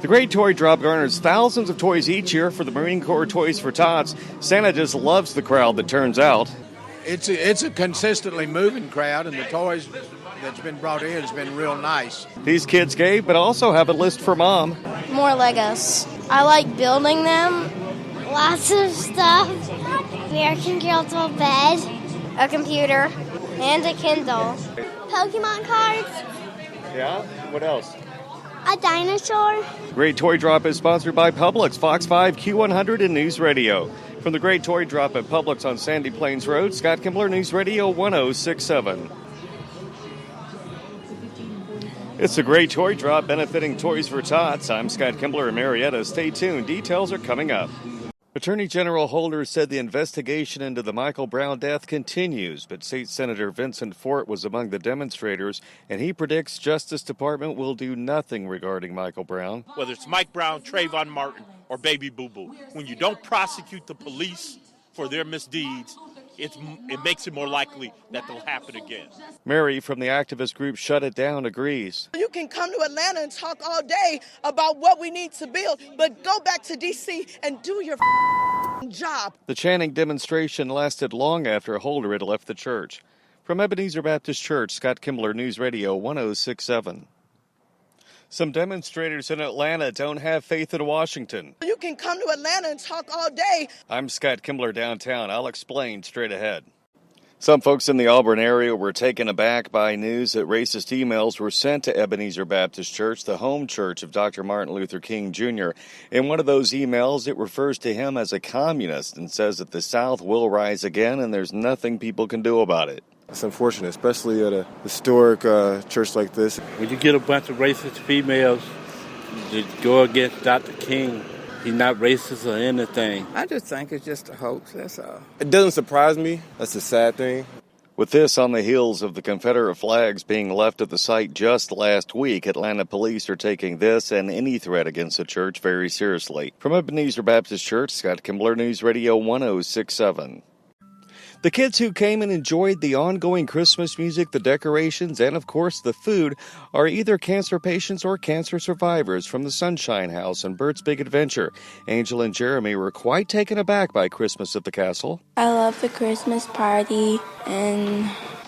The Great Toy Drop garners thousands of toys each year for the Marine Corps Toys for Tots. Santa just loves the crowd that turns out. It's a consistently moving crowd, and the toys that's been brought in has been real nice. These kids gave, but also have a list for Mom. More Legos. I like building them. Lots of stuff. American Girl doll bed. A computer. And a Kindle. Pokemon cards. Yeah? What else? A dinosaur. Great Toy Drop is sponsored by Publix, Fox 5, Q100, and News Radio. From the Great Toy Drop at Publix on Sandy Plains Road, Scott Kimbler, News Radio 1067. It's the Great Toy Drop benefiting Toys for Tots. I'm Scott Kimbler in Marietta. Stay tuned. Details are coming up. Attorney General Holder said the investigation into the Michael Brown death continues, but State Senator Vincent Fort was among the demonstrators, and he predicts Justice Department will do nothing regarding Michael Brown. Whether it's Mike Brown, Trayvon Martin, or Baby Boo Boo, when you don't prosecute the police for their misdeeds, it makes it more likely that they'll happen again. Mary from the activist group Shut It Down agrees. You can come to Atlanta and talk all day about what we need to build, but go back to D.C. and do your job. The Channing demonstration lasted long after Holder had left the church. From Ebenezer Baptist Church, Scott Kimbler, News Radio 1067. Some demonstrators in Atlanta don't have faith in Washington. You can come to Atlanta and talk all day. I'm Scott Kimbler downtown. I'll explain straight ahead. Some folks in the Auburn area were taken aback by news that racist emails were sent to Ebenezer Baptist Church, the home church of Dr. Martin Luther King Jr. In one of those emails, it refers to him as a communist and says that the South will rise again and there's nothing people can do about it. It's unfortunate, especially at a historic church like this. When you get a bunch of racist females to go against Dr. King, he's not racist or anything. I just think it's just a hoax, that's all. It doesn't surprise me. That's a sad thing. With this on the heels of the Confederate flags being left at the site just last week, Atlanta police are taking this and any threat against the church very seriously. From Ebenezer Baptist Church, Scott Kimbler, News Radio 1067. The kids who came and enjoyed the ongoing Christmas music, the decorations, and of course the food are either cancer patients or cancer survivors from the Sunshine House and Bert's Big Adventure. Angel and Jeremy were quite taken aback by Christmas at the castle. I love the Christmas party and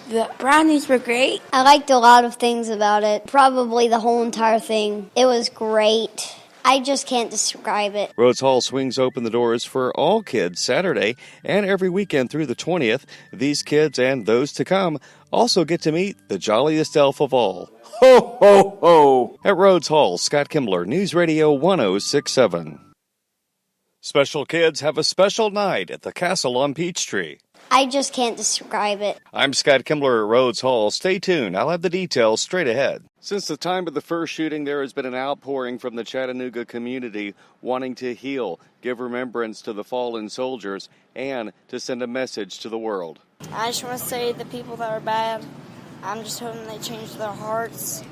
the brownies were great. I liked a lot of things about it. Probably the whole entire thing. It was great. I just can't describe it. Rhodes Hall swings open the doors for all kids Saturday and every weekend through the 20th. These kids and those to come also get to meet the jolliest elf of all. Ho, ho, ho! At Rhodes Hall, Scott Kimbler, News Radio 1067. Special kids have a special night at the Castle on Peachtree. I just can't describe it. I'm Scott Kimbler at Rhodes Hall. Stay tuned. I'll have the details straight ahead. Since the time of the first shooting, there has been an outpouring from the Chattanooga community wanting to heal, give remembrance to the fallen soldiers, and to send a message to the world. I just want to say the people that are bad, I'm just hoping they change their hearts,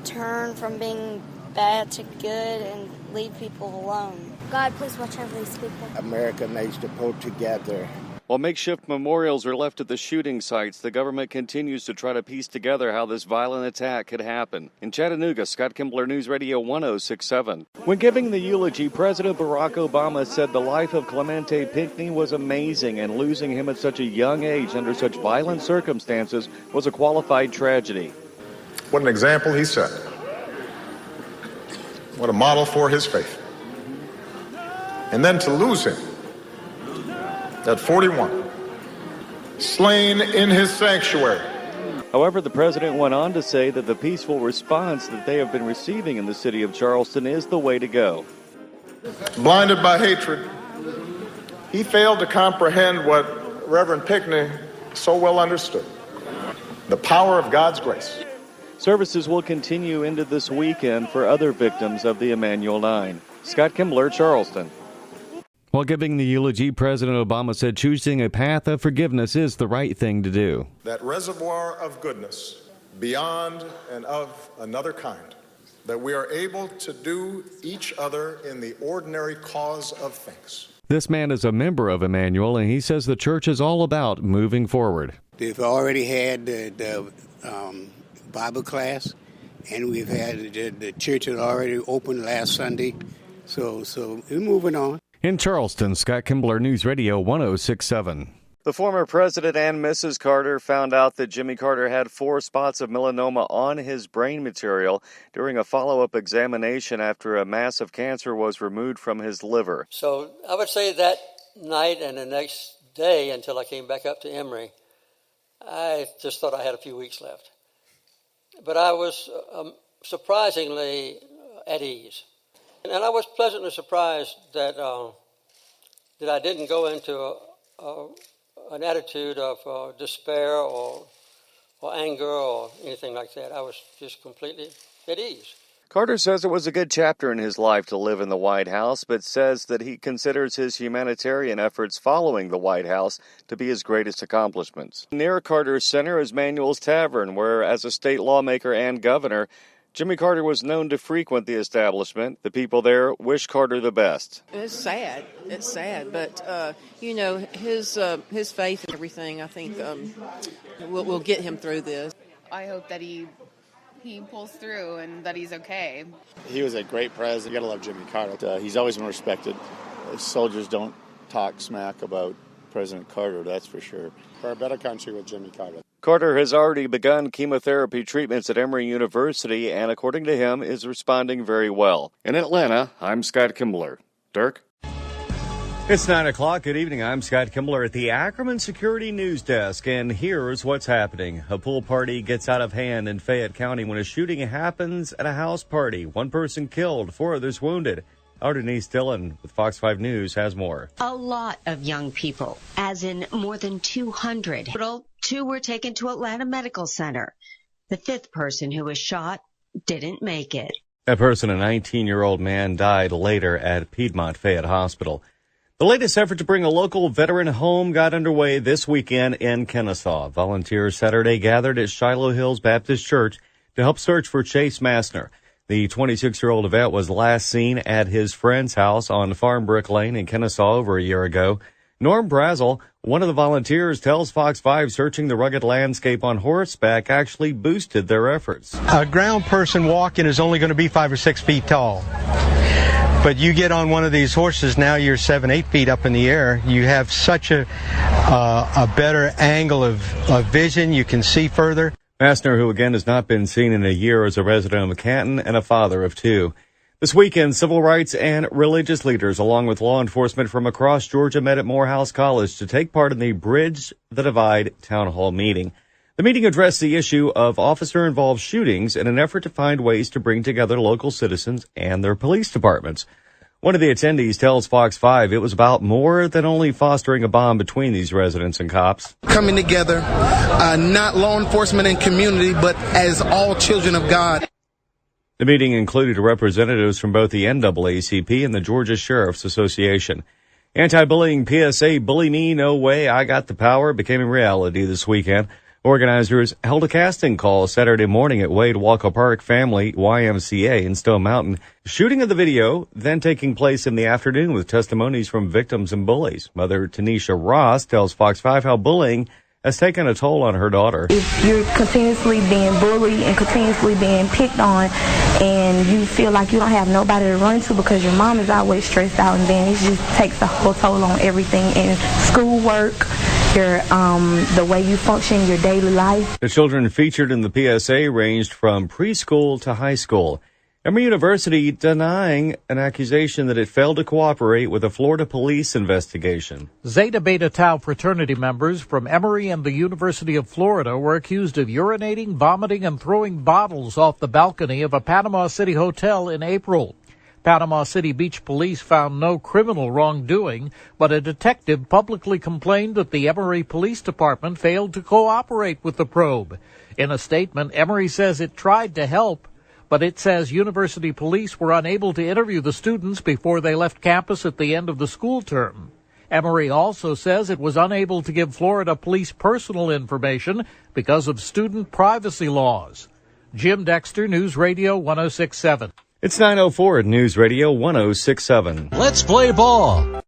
turn from being bad to good, and leave people alone. God, please watch over these people. America needs to pull together. While makeshift memorials are left at the shooting sites, the government continues to try to piece together how this violent attack could happen. In Chattanooga, Scott Kimbler, News Radio 1067. When giving the eulogy, President Barack Obama said the life of Clemente Pinckney was amazing, and losing him at such a young age under such violent circumstances was a qualified tragedy. What an example he set. What a model for his faith. And then to lose him at 41, slain in his sanctuary. However, the president went on to say that the peaceful response that they have been receiving in the city of Charleston is the way to go. Blinded by hatred, he failed to comprehend what Reverend Pinckney so well understood: the power of God's grace. Services will continue into this weekend for other victims of the Emanuel 9. Scott Kimbler, Charleston. While giving the eulogy, President Obama said choosing a path of forgiveness is the right thing to do. That reservoir of goodness, beyond and of another kind, that we are able to do each other in the ordinary cause of things. This man is a member of Emanuel, and he says the church is all about moving forward. They've already had the Bible class, and we've had the church had already opened last Sunday, so we're moving on. In Charleston, Scott Kimbler, News Radio 106.7. The former president and Mrs. Carter found out that Jimmy Carter had 4 spots of melanoma on his brain material during a follow-up examination after a mass of cancer was removed from his liver. So I would say that night and the next day until I came back up to Emory, I just thought I had a few weeks left. But I was surprisingly at ease. And I was pleasantly surprised that I didn't go into an attitude of despair or anger or anything like that. I was just completely at ease. Carter says it was a good chapter in his life to live in the White House, but says that he considers his humanitarian efforts following the White House to be his greatest accomplishments. Near Carter's center is Manuel's Tavern, where, as a state lawmaker and governor, Jimmy Carter was known to frequent the establishment. The people there wish Carter the best. It's sad. But, his faith and everything, I think, will get him through this. I hope that he pulls through and that he's okay. He was a great president. You got to love Jimmy Carter. He's always been respected. Soldiers don't talk smack about President Carter, that's for sure. For a better country with Jimmy Carter. Carter has already begun chemotherapy treatments at Emory University and, according to him, is responding very well. In Atlanta, I'm Scott Kimbler. Dirk? It's 9 o'clock. Good evening. I'm Scott Kimbler at the Ackerman Security News Desk, and here's what's happening. A pool party gets out of hand in Fayette County when a shooting happens at a house party. 1 person killed, 4 others wounded. Our Denise Dillon with Fox 5 News has more. A lot of young people, as in more than 200. 2 were taken to Atlanta Medical Center. The 5th person who was shot didn't make it. That person, a 19-year-old man, died later at Piedmont Fayette Hospital. The latest effort to bring a local veteran home got underway this weekend in Kennesaw. Volunteers Saturday gathered at Shiloh Hills Baptist Church to help search for Chase Massner. The 26-year-old vet was last seen at his friend's house on Farm Brick Lane in Kennesaw over a year ago. Norm Brazel, one of the volunteers, tells Fox 5 searching the rugged landscape on horseback actually boosted their efforts. A ground person walking is only going to be 5 or 6 feet tall. But you get on one of these horses, now you're 7, 8 feet up in the air. You have such a better angle of vision. You can see further. Massner, who again has not been seen in a year, is a resident of McCanton and a father of 2. This weekend, civil rights and religious leaders, along with law enforcement from across Georgia, met at Morehouse College to take part in the Bridge the Divide town hall meeting. The meeting addressed the issue of officer-involved shootings in an effort to find ways to bring together local citizens and their police departments. One of the attendees tells Fox 5 it was about more than only fostering a bond between these residents and cops. Coming together, not law enforcement and community, but as all children of God. The meeting included representatives from both the NAACP and the Georgia Sheriff's Association. Anti-bullying PSA Bully Me No Way I Got the Power became a reality this weekend. Organizers held a casting call Saturday morning at Wade Walker Park Family YMCA in Stone Mountain. Shooting of the video then taking place in the afternoon with testimonies from victims and bullies. Mother Tanisha Ross tells Fox 5 how bullying has taken a toll on her daughter. If you're continuously being bullied and continuously being picked on and you feel like you don't have nobody to run to because your mom is always stressed out, and then it just takes a whole toll on everything in schoolwork, the way you function, your daily life. The children featured in the PSA ranged from preschool to high school. Emory University denying an accusation that it failed to cooperate with a Florida police investigation. Zeta Beta Tau fraternity members from Emory and the University of Florida were accused of urinating, vomiting, and throwing bottles off the balcony of a Panama City hotel in April. Panama City Beach Police found no criminal wrongdoing, but a detective publicly complained that the Emory Police Department failed to cooperate with the probe. In a statement, Emory says it tried to help, but it says university police were unable to interview the students before they left campus at the end of the school term. Emory also says it was unable to give Florida police personal information because of student privacy laws. Jim Dexter, News Radio 106.7. It's 9:04 at News Radio 106.7. Let's play ball.